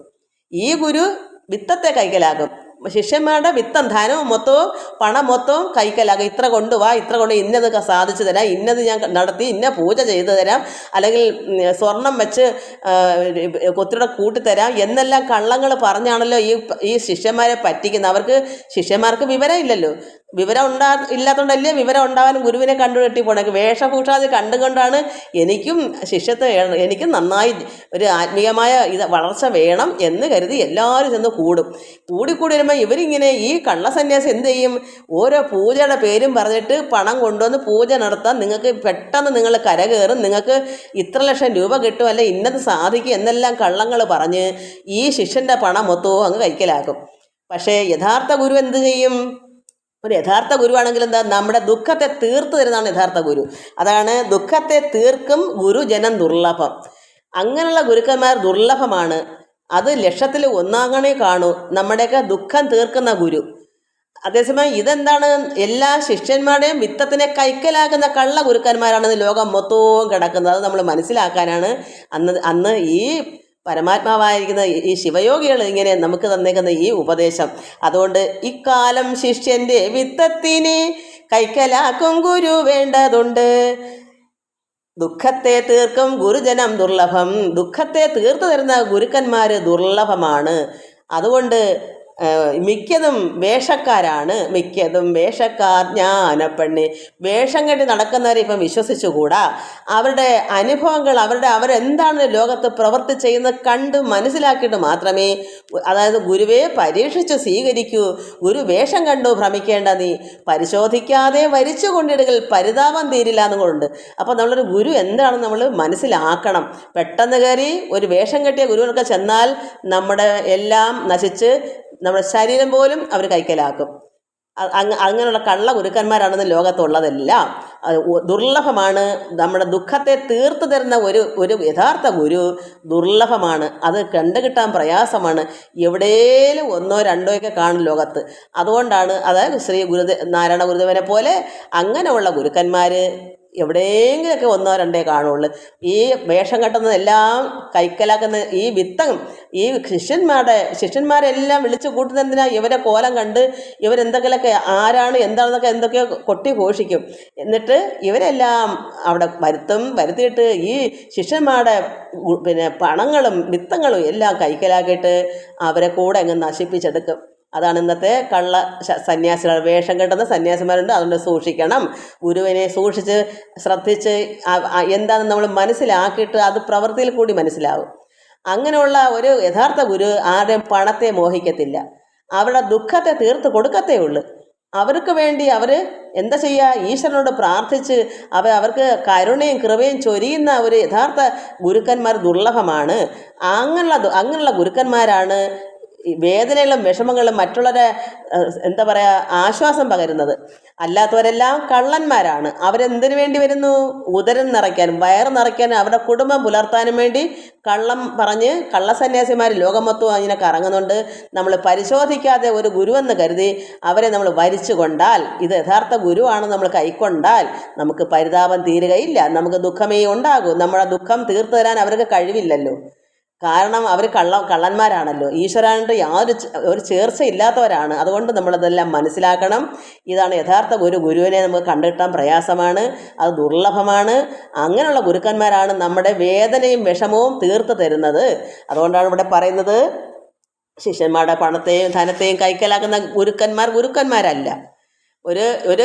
ഈ ഗുരു വിത്തത്തെ കൈക്കലാക്കും. ശിഷ്യന്മാരുടെ വിത്തം ധനവും മൊത്തവും പണം മൊത്തവും കൈക്കലാക്കും. ഇത്ര കൊണ്ടുവാ, ഇത്ര കൊണ്ട് ഇന്നതൊക്കെ സാധിച്ചു തരാം, ഇന്നത് ഞാൻ നടത്തി, ഇന്ന പൂജ ചെയ്തു തരാം, അല്ലെങ്കിൽ സ്വർണം വെച്ച് കൊത്തിയുടെ കൂട്ടിത്തരാം എന്നെല്ലാം കള്ളങ്ങൾ പറഞ്ഞാണല്ലോ ഈ ശിഷ്യന്മാരെ പറ്റിക്കുന്നത്. ശിഷ്യന്മാർക്ക് വിവരം ഇല്ലല്ലോ. വിവരം ഇല്ലാത്തതുകൊണ്ടല്ലേ വിവരം ഉണ്ടാവാനും ഗുരുവിനെ കണ്ടുകെട്ടി പോണേ. വേഷഭൂഷാദി കണ്ടുകൊണ്ടാണ് എനിക്കും നന്നായി ഒരു ആത്മീയമായ വളർച്ച വേണം എന്ന് കരുതി എല്ലാവരും ചെന്ന് കൂടി വരുമ്പോൾ ഇവരിങ്ങനെ ഈ കള്ളസന്യാസി എന്ത് ചെയ്യും? ഓരോ പൂജയുടെ പേരും പറഞ്ഞിട്ട് പണം കൊണ്ടുവന്ന് പൂജ നടത്താൻ നിങ്ങൾക്ക് പെട്ടെന്ന് നിങ്ങൾ കരകയറും, നിങ്ങൾക്ക് ഇത്ര ലക്ഷം രൂപ കിട്ടും, അല്ല ഇന്നത് സാധിക്കും എന്നെല്ലാം കള്ളങ്ങൾ പറഞ്ഞ് ഈ ശിഷ്യൻ്റെ പണം മൊത്തവും അങ്ങ് കൈക്കലാക്കും. പക്ഷേ യഥാർത്ഥ ഗുരു എന്ത് ചെയ്യും? ഒരു യഥാർത്ഥ ഗുരുവാണെങ്കിൽ എന്താ? നമ്മുടെ ദുഃഖത്തെ തീർത്തു തരുന്നതാണ് യഥാർത്ഥ ഗുരു. അതാണ് ദുഃഖത്തെ തീർക്കും ഗുരുജനം ദുർലഭം. അങ്ങനെയുള്ള ഗുരുക്കന്മാർ ദുർലഭമാണ്. അത് ലക്ഷത്തിൽ ഒന്നാകണേ കാണൂ, നമ്മുടെയൊക്കെ ദുഃഖം തീർക്കുന്ന ഗുരു. അതേസമയം ഇതെന്താണ്? എല്ലാ ശിഷ്യന്മാരുടെയും വിത്തത്തിനെ കൈക്കലാക്കുന്ന കള്ള ഗുരുക്കന്മാരാണ് ലോകം മൊത്തവും കിടക്കുന്നത്. അത് നമ്മൾ മനസ്സിലാക്കാനാണ് അന്ന് ഈ പരമാത്മാവായിരിക്കുന്ന ഈ ശിവയോഗികൾ ഇങ്ങനെ നമുക്ക് തന്നേക്കുന്ന ഈ ഉപദേശം. അതുകൊണ്ട് ഇക്കാലം ശിഷ്യൻ്റെ വിത്തത്തിനെ കൈക്കലാക്കും ഗുരു വേണ്ടതുണ്ട്. ദുഃഖത്തെ തീർക്കും ഗുരുജനം ദുർലഭം. ദുഃഖത്തെ തീർത്തു തരുന്ന ഗുരുക്കന്മാർ ദുർലഭമാണ്. അതുകൊണ്ട് മിക്കതും വേഷക്കാരാണ്. വേഷക്കാർ ജ്ഞാനപ്പെണ്ണി. വേഷം കെട്ടി നടക്കുന്നവരെ ഇപ്പം വിശ്വസിച്ചുകൂടാ. അവരുടെ അനുഭവങ്ങൾ അവരെന്താണ് ലോകത്ത് പ്രവൃത്തി ചെയ്യുന്നത് കണ്ട് മനസ്സിലാക്കിയിട്ട് മാത്രമേ, അതായത് ഗുരുവെ പരീക്ഷിച്ച് സ്വീകരിക്കൂ. ഗുരു വേഷം കണ്ടു ഭ്രമിക്കേണ്ട നീ, പരിശോധിക്കാതെ വരിച്ചു കൊണ്ടിടുകൾ പരിതാപം തീരില്ല എന്നുകൊണ്ട്. അപ്പോൾ നമ്മളൊരു ഗുരു എന്താണെന്ന് നമ്മൾ മനസ്സിലാക്കണം. പെട്ടെന്ന് കയറി ഒരു വേഷം കെട്ടിയ ഗുരുവിനൊക്കെ ചെന്നാൽ നമ്മുടെ എല്ലാം നശിച്ച് നമ്മുടെ ശരീരം പോലും അവർ കൈക്കലാക്കും. അങ്ങനെയുള്ള കള്ള ഗുരുക്കന്മാരാണെന്ന് ലോകത്തുള്ളതെല്ലാം. ദുർലഭമാണ്. നമ്മുടെ ദുഃഖത്തെ തീർത്തു തരുന്ന ഒരു യഥാർത്ഥ ഗുരു ദുർലഭമാണ്. അത് കണ്ടുകിട്ടാൻ പ്രയാസമാണ്. എവിടെയും ഒന്നോ രണ്ടോ ഒക്കെ കാണും ലോകത്ത്. അതുകൊണ്ടാണ് അതായത് നാരായണ ഗുരുദേവനെ പോലെ അങ്ങനെയുള്ള ഗുരുക്കന്മാർ എവിടെയെങ്കിലുമൊക്കെ ഒന്നോ രണ്ടേ കാണുള്ളൂ. ഈ വേഷം കെട്ടുന്നതെല്ലാം കൈക്കലാക്കുന്ന ഈ വിത്തം ഈ ശിഷ്യന്മാരെല്ലാം വിളിച്ചു കൂട്ടുന്നതിനാ ഇവരെ കോലം കണ്ട് ഇവരെന്തെങ്കിലുമൊക്കെ ആരാണ് എന്താണെന്നൊക്കെ എന്തൊക്കെയോ കൊട്ടി ഘോഷിക്കും. എന്നിട്ട് ഇവരെല്ലാം അവിടെ വരുത്തിയിട്ട് ഈ ശിഷ്യന്മാരുടെ പണങ്ങളും വിത്തങ്ങളും എല്ലാം കൈക്കലാക്കിയിട്ട് അവരെ കൂടെ അങ്ങ് നശിപ്പിച്ചെടുക്കും. അതാണ് ഇന്നത്തെ കള്ള സന്യാസികൾ. വേഷം കെട്ടുന്ന സന്യാസിമാരുണ്ട്. അതുകൊണ്ട് സൂക്ഷിക്കണം. ഗുരുവിനെ സൂക്ഷിച്ച് ശ്രദ്ധിച്ച് എന്താണെന്ന് നമ്മൾ മനസ്സിലാക്കിയിട്ട് അത് പ്രവൃത്തിയിൽ കൂടി മനസ്സിലാവും. അങ്ങനെയുള്ള ഒരു യഥാർത്ഥ ഗുരു ആരുടെയും പണത്തെ മോഹിക്കത്തില്ല. അവരുടെ ദുഃഖത്തെ തീർത്ത് കൊടുക്കത്തേ ഉള്ളൂ. അവർക്ക് വേണ്ടി അവർ എന്താ ചെയ്യുക? ഈശ്വരനോട് പ്രാർത്ഥിച്ച് അവർക്ക് കരുണയും കൃപയും ചൊരിയുന്ന ഒരു യഥാർത്ഥ ഗുരുക്കന്മാർ ദുർലഭമാണ്. അങ്ങനെയുള്ള ഗുരുക്കന്മാരാണ് വേദനകളും വിഷമങ്ങളും മറ്റുള്ളവരെ എന്താ പറയുക ആശ്വാസം പകരുന്നത്. അല്ലാത്തവരെല്ലാം കള്ളന്മാരാണ്. അവരെന്തിനു വേണ്ടി വരുന്നു? ഉദരം നിറയ്ക്കാനും വയറ് നിറയ്ക്കാനും അവരുടെ കുടുംബം പുലർത്താനും വേണ്ടി കള്ളം പറഞ്ഞ് കള്ളസന്യാസിമാർ ലോകം മൊത്തം അതിനെ കറങ്ങുന്നുണ്ട്. നമ്മൾ പരിശോധിക്കാതെ ഒരു ഗുരുവെന്ന് കരുതി അവരെ നമ്മൾ വരിച്ചു കൊണ്ടാൽ, ഇത് യഥാർത്ഥ ഗുരുവാണെന്ന് നമ്മൾ കൈക്കൊണ്ടാൽ നമുക്ക് പരിതാപം തീരുകയില്ല. നമുക്ക് ദുഃഖമേ ഉണ്ടാകൂ. നമ്മുടെ ദുഃഖം തീർത്തു തരാൻ അവർക്ക് കഴിവില്ലല്ലോ. കാരണം അവർ കള്ളന്മാരാണല്ലോ. ഈശ്വരനായിട്ട് ഒരു ചേർച്ചയില്ലാത്തവരാണ്. അതുകൊണ്ട് നമ്മളതെല്ലാം മനസ്സിലാക്കണം. ഇതാണ് യഥാർത്ഥ ഗുരുവിനെ നമുക്ക് കണ്ടുകിട്ടാൻ പ്രയാസമാണ്. അത് ദുർലഭമാണ്. അങ്ങനെയുള്ള ഗുരുക്കന്മാരാണ് നമ്മുടെ വേദനയും വിഷമവും തീർത്ത് തരുന്നത്. അതുകൊണ്ടാണ് ഇവിടെ പറയുന്നത് ശിഷ്യന്മാരുടെ പണത്തെയും ധനത്തെയും കൈക്കലാക്കുന്ന ഗുരുക്കന്മാരല്ല. ഒരു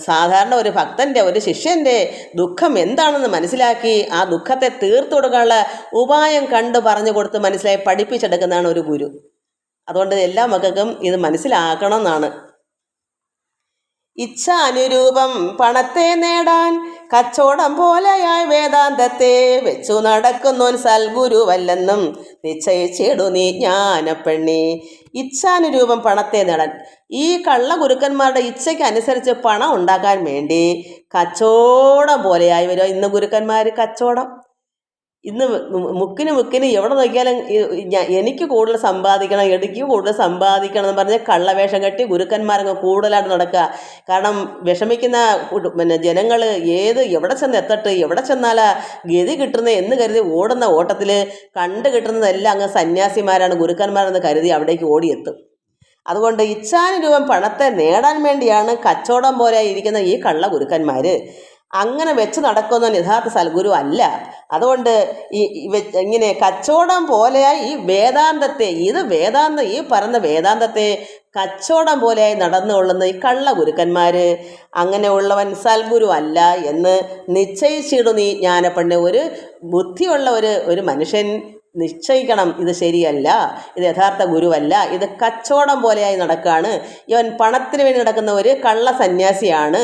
സാധാരണ ഒരു ഭക്തൻ്റെ ഒരു ശിഷ്യൻ്റെ ദുഃഖം എന്താണെന്ന് മനസ്സിലാക്കി ആ ദുഃഖത്തെ തീർത്തു കൊടുക്കാനുള്ള ഉപായം കണ്ടു പറഞ്ഞു കൊടുത്ത് മനസ്സിലായി പഠിപ്പിച്ചെടുക്കുന്നതാണ് ഒരു ഗുരു. അതുകൊണ്ട് എല്ലാ മക്കൾക്കും ഇത് മനസ്സിലാക്കണമെന്നാണ്. ഇച്ഛ അനുരൂപം പണത്തെ നേടാൻ കച്ചവടം പോലെയായി വേദാന്തത്തെ വെച്ചു നടക്കുന്നോൻ സൽഗുരുവല്ലെന്നും നിശ്ചയിച്ചിടു നീ ജ്ഞാനപ്പെണ്ണി. ഇച്ഛാനുരൂപം പണത്തെ നേടാൻ. ഈ കള്ള ഗുരുക്കന്മാരുടെ ഇച്ഛയ്ക്ക് അനുസരിച്ച് പണം ഉണ്ടാക്കാൻ വേണ്ടി കച്ചവടം പോലെയായി വരും ഇന്ന് ഗുരുക്കന്മാർ. കച്ചവടം ഇന്ന് മുക്കിന് എവിടെ നോക്കിയാലും എനിക്ക് കൂടുതൽ സമ്പാദിക്കണം, എനിക്ക് കൂടുതൽ സമ്പാദിക്കണം എന്ന് പറഞ്ഞ് കള്ളവേഷം കെട്ടി ഗുരുക്കന്മാരങ്ങ് കൂടുതലായിട്ട് നടക്കുക. കാരണം വിഷമിക്കുന്ന ജനങ്ങൾ എവിടെ ചെന്ന് എത്തട്ട്, എവിടെ ചെന്നാലാ ഗതി കിട്ടുന്നത് എന്ന് കരുതി ഓടുന്ന ഓട്ടത്തിൽ കണ്ടു കിട്ടുന്നതെല്ലാം അങ്ങ് സന്യാസിമാരാണ്, ഗുരുക്കന്മാരെന്ന് കരുതി അവിടേക്ക് ഓടിയെത്തും. അതുകൊണ്ട് ഇച്ഛാനുരൂപം പണത്തെ നേടാൻ വേണ്ടിയാണ് കച്ചവടം പോലെ ഇരിക്കുന്ന ഈ കള്ള ഗുരുക്കന്മാർ. അങ്ങനെ വെച്ച് നടക്കുന്നവൻ യഥാർത്ഥ സൽഗുരു അല്ല. അതുകൊണ്ട് ഇങ്ങനെ കച്ചവടം പോലെയായി ഈ വേദാന്തത്തെ, ഈ പറയുന്ന വേദാന്തത്തെ കച്ചവടം പോലെയായി നടന്നുകൊള്ളുന്ന ഈ കള്ള ഗുരുക്കന്മാർ, അങ്ങനെയുള്ളവൻ സൽഗുരു അല്ല എന്ന് നിശ്ചയിച്ചിടും നീ ജ്ഞാനപ്പെണ്ണെ. ഒരു ബുദ്ധിയുള്ള ഒരു മനുഷ്യൻ നിശ്ചയിക്കണം, ഇത് ശരിയല്ല, ഇത് യഥാർത്ഥ ഗുരുവല്ല, ഇത് കച്ചവടം പോലെയായി നടക്കുകയാണ്, ഇവൻ പണത്തിന് വേണ്ടി നടക്കുന്ന ഒരു കള്ള സന്യാസിയാണ്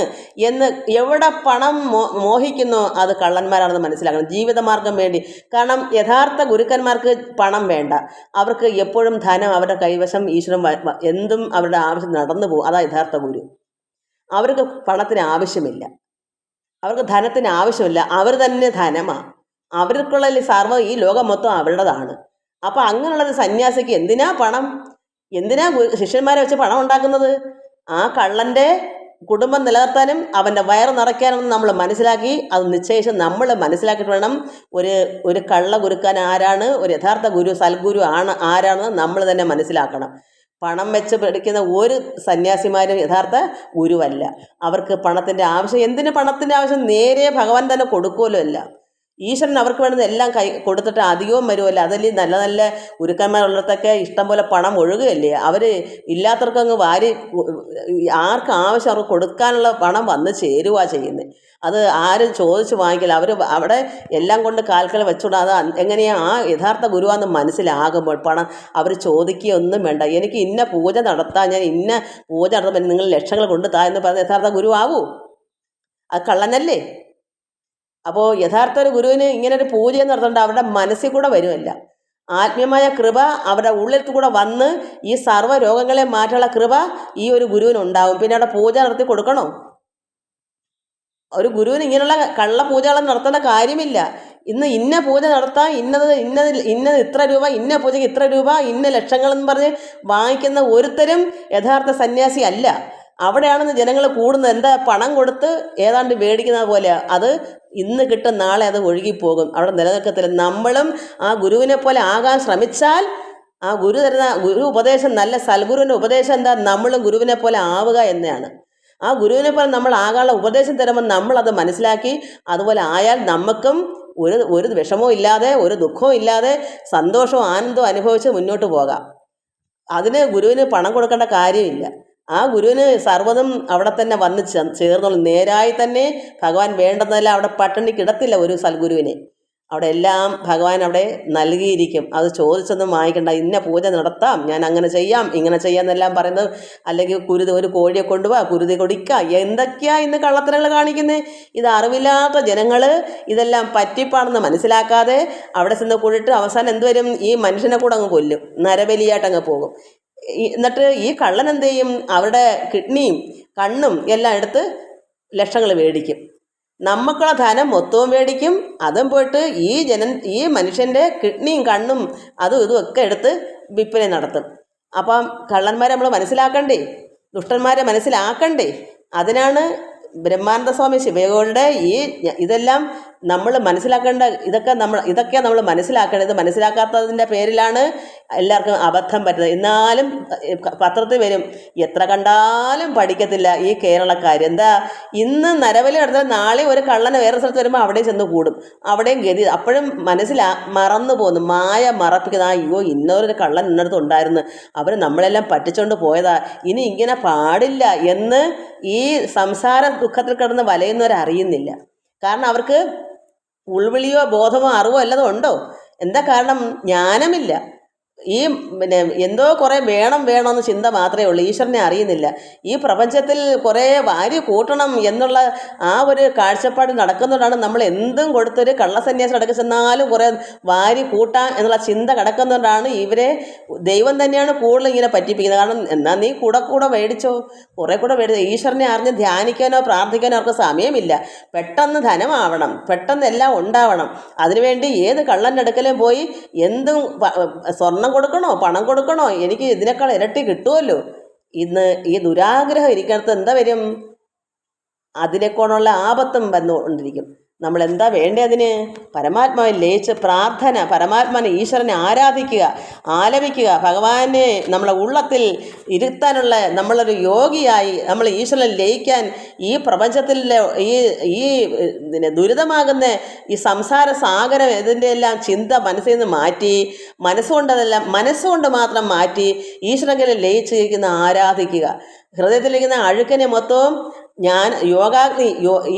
എന്ന്. എവിടെ പണം മോഹിക്കുന്നോ അത് കള്ളന്മാരാണെന്ന് മനസ്സിലാക്കണം, ജീവിതമാർഗം വേണ്ടി. കാരണം യഥാർത്ഥ ഗുരുക്കന്മാർക്ക് പണം വേണ്ട, അവർക്ക് എപ്പോഴും ധനം അവരുടെ കൈവശം, ഈശ്വരൻ എന്തും അവരുടെ ആവശ്യം നടന്നു പോകും. അതാ യഥാർത്ഥ ഗുരു. അവർക്ക് പണത്തിന് ആവശ്യമില്ല, അവർക്ക് ധനത്തിന് ആവശ്യമില്ല, അവർ തന്നെ ധനമാണ്, അവർക്കുള്ള സർവ്വം ഈ ലോകം മൊത്തം അവരുടേതാണ്. അപ്പോൾ അങ്ങനെയുള്ളൊരു സന്യാസിക്ക് എന്തിനാ പണം, എന്തിനാ ശിഷ്യന്മാരെ വെച്ച് പണം ഉണ്ടാക്കുന്നത്? ആ കള്ളൻ്റെ കുടുംബം നിലനിർത്താനും അവൻ്റെ വയറ് നിറയ്ക്കാനും നമ്മൾ മനസ്സിലാക്കി, അത് നിശ്ചയിച്ച് നമ്മൾ മനസ്സിലാക്കിയിട്ട് വേണം ഒരു കള്ള ഗുരുക്കാൻ ആരാണ്, ഒരു യഥാർത്ഥ ഗുരു സൽഗുരു ആരാണെന്ന് നമ്മൾ തന്നെ മനസ്സിലാക്കണം. പണം വെച്ച് പഠിക്കുന്ന ഒരു സന്യാസിമാരും യഥാർത്ഥ ഗുരുവല്ല. അവർക്ക് പണത്തിൻ്റെ ആവശ്യം, എന്തിന് പണത്തിൻ്റെ ആവശ്യം? നേരെ ഭഗവാൻ തന്നെ കൊടുക്കുമല്ലോ എല്ലാം. ഈശ്വരൻ അവർക്ക് വേണ്ടത് എല്ലാം കൊടുത്തിട്ട് അധികവും വരുമല്ലോ. അതിൽ നല്ല നല്ല ഗുരുക്കന്മാരുള്ളിടത്തൊക്കെ ഇഷ്ടം പോലെ പണം ഒഴുകുകയല്ലേ. അവർ ഇല്ലാത്തവർക്ക് അങ്ങ് വാരി, ആർക്ക് ആവശ്യം അവർക്ക് കൊടുക്കാനുള്ള പണം വന്ന് ചേരുക ചെയ്യുന്നത്. അത് ആരും ചോദിച്ച് വാങ്ങിക്കില്ല. അവർ അവിടെ എല്ലാം കൊണ്ട് കാൽക്കൽ വെച്ചുകൂടാതെ എങ്ങനെയാണ് ആ യഥാർത്ഥ ഗുരുവാന്ന് മനസ്സിലാകുമ്പോൾ പണം അവർ ചോദിക്കുകയൊന്നും വേണ്ട. എനിക്ക് ഇന്ന പൂജ നടത്താൻ, ഞാൻ ഇന്ന പൂജ നടത്തുമ്പോൾ നിങ്ങൾ ലക്ഷങ്ങൾ കൊണ്ട് താ എന്ന് പറഞ്ഞ യഥാർത്ഥ ഗുരു ആവൂ? അത് കള്ളനല്ലേ? അപ്പോൾ യഥാർത്ഥ ഒരു ഗുരുവിന് ഇങ്ങനൊരു പൂജ നടത്തേണ്ട അവരുടെ മനസ്സിൽ കൂടെ വരുമല്ല. ആത്മീയമായ കൃപ അവരുടെ ഉള്ളിൽ കൂടെ വന്ന് ഈ സർവ്വ രോഗങ്ങളെ മാറ്റാനുള്ള കൃപ ഈ ഒരു ഗുരുവിനുണ്ടാവും. പിന്നെ അവിടെ പൂജ നടത്തി കൊടുക്കണോ? ഒരു ഗുരുവിന് ഇങ്ങനെയുള്ള കള്ള പൂജകളൊന്നും നടത്തേണ്ട കാര്യമില്ല. ഇന്ന പൂജ നടത്താം, ഇന്നത് ഇത്ര രൂപ, ഇന്ന പൂജയ്ക്ക് ഇത്ര രൂപ, ഇന്ന ലക്ഷങ്ങളെന്ന് പറഞ്ഞ് വാങ്ങിക്കുന്ന ഒരുത്തരും യഥാർത്ഥ സന്യാസി അല്ല. അവിടെയാണെന്ന് ജനങ്ങൾ കൂടുന്നത്. എന്താ? പണം കൊടുത്ത് ഏതാണ്ട് മേടിക്കുന്നത് പോലെ. അത് ഇന്ന് കിട്ടും, നാളെ അത് ഒഴുകിപ്പോകും, അവിടെ നിലനിൽക്കത്തില്ല. നമ്മളും ആ ഗുരുവിനെ പോലെ ആകാൻ ശ്രമിച്ചാൽ ആ ഗുരു തരുന്ന ഉപദേശം, നല്ല സൽഗുരുവിൻ്റെ ഉപദേശം എന്താ? നമ്മളും ഗുരുവിനെ പോലെ ആവുക എന്നതാണ്. ആ ഗുരുവിനെ പോലെ നമ്മൾ ആകാനുള്ള ഉപദേശം തരുമ്പോൾ നമ്മളത് മനസ്സിലാക്കി അതുപോലെ ആയാൽ നമുക്കും ഒരു വിഷമവും ഇല്ലാതെ, ഒരു ദുഃഖവും ഇല്ലാതെ, സന്തോഷവും ആനന്ദവും അനുഭവിച്ച് മുന്നോട്ട് പോകാം. അതിന് ഗുരുവിന് പണം കൊടുക്കേണ്ട കാര്യമില്ല. ആ ഗുരുവിന് സർവ്വതും അവിടെ തന്നെ വന്ന് ചേർന്നോളും. നേരായി തന്നെ ഭഗവാൻ വേണ്ടതെല്ലാം അവിടെ പട്ടിണി കിടത്തില്ല ഒരു സൽഗുരുവിനെ. അവിടെ എല്ലാം ഭഗവാൻ അവിടെ നൽകിയിരിക്കും. അത് ചോദിച്ചൊന്നും വാങ്ങിക്കണ്ട. ഇന്ന പൂജ നടത്താം, ഞാൻ അങ്ങനെ ചെയ്യാം, ഇങ്ങനെ ചെയ്യാമെന്നെല്ലാം പറയുന്നത്. അല്ലെങ്കിൽ ഒരു കോഴിയെ കൊണ്ടുപോവാ, കുരുതി കൊടുക്കുക, എന്തൊക്കെയാ ഇന്ന് കള്ളത്തരങ്ങൾ കാണിക്കുന്നത്. ഇത് അറിവില്ലാത്ത ജനങ്ങൾ ഇതെല്ലാം പറ്റിപ്പാണെന്ന് മനസ്സിലാക്കാതെ അവിടെ ചെന്ന് കൂടിയിട്ട് അവസാനം എന്തുവരും? ഈ മനുഷ്യനെ കൂടെ അങ്ങ് കൊല്ലും, നരബലിയായിട്ട് അങ്ങ് പോകും. എന്നിട്ട് ഈ കള്ളൻ എന്ത് ചെയ്യും? അവരുടെ കിഡ്നിയും കണ്ണും എല്ലാം എടുത്ത് ലക്ഷങ്ങൾ മേടിക്കും. നമുക്കുള്ള ധനം മൊത്തവും മേടിക്കും. അതും പോയിട്ട് ഈ മനുഷ്യൻ്റെ കിഡ്നിയും കണ്ണും അതും ഇതും ഒക്കെ എടുത്ത് വിൽപ്പന നടത്തും. അപ്പം കള്ളന്മാരെ നമ്മൾ മനസ്സിലാക്കണ്ടേ? ദുഷ്ടന്മാരെ മനസ്സിലാക്കണ്ടേ? അതിനാണ് ബ്രഹ്മാനന്ദ സ്വാമി ശിവയോടെ ഇതെല്ലാം നമ്മൾ മനസ്സിലാക്കേണ്ട. ഇതൊക്കെ നമ്മൾ മനസ്സിലാക്കേണ്ടത്. മനസ്സിലാക്കാത്തതിൻ്റെ പേരിലാണ് എല്ലാവർക്കും അബദ്ധം പറ്റുന്നത്. എന്നാലും പത്രത്തിൽ വരും, എത്ര കണ്ടാലും പഠിക്കത്തില്ല ഈ കേരളക്കാർ. എന്താ? ഇന്ന് നരബലി നടത്താൻ നാളെ ഒരു കള്ളനെ വേറെ സ്ഥലത്ത് വരുമ്പോൾ അവിടെയും ചെന്ന് കൂടും, അവിടെയും ഗതി. അപ്പോഴും മറന്നു പോകുന്നു, മായ മറപ്പിക്കുന്ന. അയ്യോ, ഇന്നൊരു കള്ളൻ ഇന്നടത്ത് ഉണ്ടായിരുന്നു, അവർ നമ്മളെല്ലാം പറ്റിച്ചുകൊണ്ട് പോയതാ, ഇനി ഇങ്ങനെ പാടില്ല എന്ന് ഈ സംസാര ദുഃഖത്തിൽ കിടന്ന് വലയുന്നവരറിയുന്നില്ല. കാരണം അവർക്ക് ഉൾവിളിയോ ബോധമോ അറിവോ അല്ലതോ ഉണ്ടോ? എന്താ കാരണം? ജ്ഞാനമില്ല. ഈ പിന്നെ എന്തോ കുറേ വേണമെന്ന് ചിന്ത മാത്രമേ ഉള്ളൂ, ഈശ്വരനെ അറിയുന്നില്ല. ഈ പ്രപഞ്ചത്തിൽ കുറേ വാരി കൂട്ടണം എന്നുള്ള ആ ഒരു കാഴ്ചപ്പാട് നടക്കുന്നതുകൊണ്ടാണ് നമ്മൾ എന്തും കൊടുത്തൊരു കള്ളസന്യാസം അടക്കം ചെന്നാലും കുറേ വാരി കൂട്ടാം എന്നുള്ള ചിന്ത കിടക്കുന്നതുകൊണ്ടാണ് ഇവരെ ദൈവം തന്നെയാണ് കൂടുതൽ ഇങ്ങനെ പറ്റിപ്പിക്കുന്നത്. കാരണം എന്നാൽ നീ കൂടെ മേടിച്ചോ, കുറേ കൂടെ മേടിച്ചോ. ഈശ്വരനെ അറിഞ്ഞ് ധ്യാനിക്കാനോ പ്രാർത്ഥിക്കാനോ അവർക്ക് സമയമില്ല. പെട്ടെന്ന് ധനമാവണം, പെട്ടെന്ന് എല്ലാം ഉണ്ടാവണം. അതിനുവേണ്ടി ഏത് കള്ളൻ്റെ അടുക്കലും പോയി എന്തും സ്വർണം കൊടുക്കണോ പണം കൊടുക്കണോ, എനിക്ക് ഇതിനേക്കാൾ ഇരട്ടി കിട്ടുമല്ലോ. ഇന്ന് ഈ ദുരാഗ്രഹം ഇരിക്കണത് എന്താ വരും? അതിനെക്കൊണ്ടുള്ള ആപത്തും വന്നുകൊണ്ടിരിക്കും. നമ്മൾ എന്താ വേണ്ടേ? അതിന് പരമാത്മാവിൽ ലയിച്ച് പ്രാർത്ഥന, പരമാത്മാവിനെ ഈശ്വരനെ ആരാധിക്കുക, ആലപിക്കുക, ഭഗവാനെ നമ്മളെ ഉള്ളത്തിൽ ഇരുത്താനുള്ള നമ്മളൊരു യോഗിയായി നമ്മൾ ഈശ്വരൻ ലയിക്കാൻ ഈ പ്രപഞ്ചത്തിലെ ഈ ദുരിതമാകുന്ന ഈ സംസാര സാഗരം ഇതിൻ്റെ എല്ലാം ചിന്ത മനസ്സിൽ നിന്ന് മാറ്റി, മനസ്സുകൊണ്ട് മാത്രം മാറ്റി ഈശ്വരനെ ലയിച്ചിരിക്കുന്ന ആരാധിക്കുക. ഹൃദയത്തിലിരിക്കുന്ന അഴുക്കനെ മൊത്തവും യോഗാഗ്നി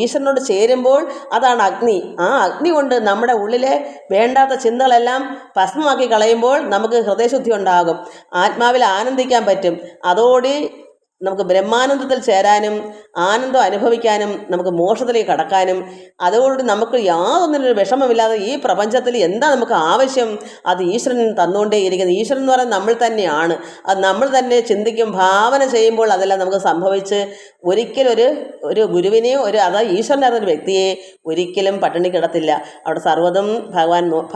ഈശ്വരനോട് ചേരുമ്പോൾ അതാണ് അഗ്നി. ആ അഗ്നി കൊണ്ട് നമ്മുടെ ഉള്ളിലെ വേണ്ടാത്ത ചിന്തകളെല്ലാം ഭസ്മമാക്കി കളയുമ്പോൾ നമുക്ക് ഹൃദയശുദ്ധി ഉണ്ടാകും, ആത്മാവിൽ ആനന്ദിക്കാൻ പറ്റും. അതോടെ നമുക്ക് ബ്രഹ്മാനന്ദത്തിൽ ചേരാനും ആനന്ദം അനുഭവിക്കാനും നമുക്ക് മോക്ഷത്തിലേക്ക് കടക്കാനും, അതുകൊണ്ട് നമുക്ക് യാതൊന്നിനൊരു വിഷമമില്ലാതെ ഈ പ്രപഞ്ചത്തിൽ എന്താ നമുക്ക് ആവശ്യം അത് ഈശ്വരൻ തന്നുകൊണ്ടേയിരിക്കുന്നത്. ഈശ്വരൻ എന്ന് പറയുന്നത് നമ്മൾ തന്നെയാണ്. അത് നമ്മൾ തന്നെ ചിന്തിക്കും, ഭാവന ചെയ്യുമ്പോൾ അതെല്ലാം നമുക്ക് സംഭവിച്ച് ഒരിക്കലും ഒരു ഗുരുവിനെയോ ഈശ്വരൻ്റെ അറിഞ്ഞൊരു വ്യക്തിയെ ഒരിക്കലും പട്ടിണി കിടത്തില്ല. അവിടെ സർവ്വതും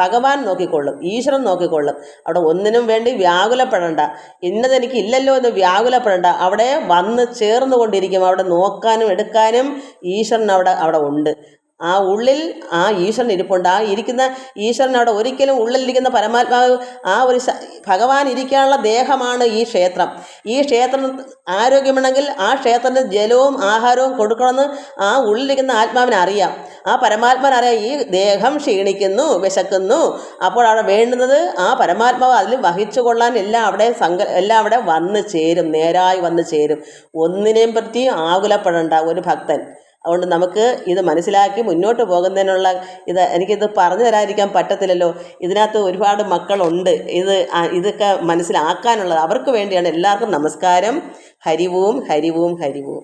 ഭഗവാൻ നോക്കിക്കൊള്ളും, ഈശ്വരൻ നോക്കിക്കൊള്ളും. അവിടെ ഒന്നിനും വേണ്ടി വ്യാകുലപ്പെടേണ്ട, ഇന്നതെനിക്ക് ഇല്ലല്ലോ എന്ന് വ്യാകുലപ്പെടേണ്ട. അവിടെ വന്ന് ചേർന്ന് കൊണ്ടിരിക്കും. അവിടെ നോക്കാനും എടുക്കാനും ഈശ്വരൻ അവിടെ ഉണ്ട്. ആ ഉള്ളിൽ ആ ഈശ്വരൻ ഇരിപ്പുണ്ട്. ആ ഇരിക്കുന്ന ഈശ്വരൻ അവിടെ ഒരിക്കലും ഉള്ളിലിരിക്കുന്ന പരമാത്മാവ് ആ ഒരു ഭഗവാൻ ഇരിക്കാനുള്ള ദേഹമാണ് ഈ ക്ഷേത്രം. ഈ ക്ഷേത്രം ആരോഗ്യമുണ്ടെങ്കിൽ ആ ക്ഷേത്രത്തിന് ജലവും ആഹാരവും കൊടുക്കണമെന്ന് ആ ഉള്ളിലിരിക്കുന്ന ആത്മാവിന് അറിയാം, ആ പരമാത്മാവിനറിയാം. ഈ ദേഹം ക്ഷീണിക്കുന്നു, വിശക്കുന്നു, അപ്പോൾ അവിടെ വേണ്ടുന്നത് ആ പരമാത്മാവ് അതിൽ വഹിച്ചു കൊള്ളാൻ എല്ലാം അവിടെ വന്ന് ചേരും, നേരായി വന്ന് ചേരും. ഒന്നിനെയും പറ്റി ആകുലപ്പെടേണ്ട ഒരു ഭക്തൻ. അതുകൊണ്ട് നമുക്ക് ഇത് മനസ്സിലാക്കി മുന്നോട്ട് പോകുന്നതിനുള്ള എനിക്കിത് പറഞ്ഞു തരാതിരിക്കാൻ പറ്റത്തില്ലല്ലോ. ഇതിനകത്ത് ഒരുപാട് മക്കളുണ്ട്, ഇതൊക്കെ മനസ്സിലാക്കാനുള്ളത്. അവർക്ക് വേണ്ടിയാണ്. എല്ലാവർക്കും നമസ്കാരം. ഹരിവും ഹരിവും ഹരിവും.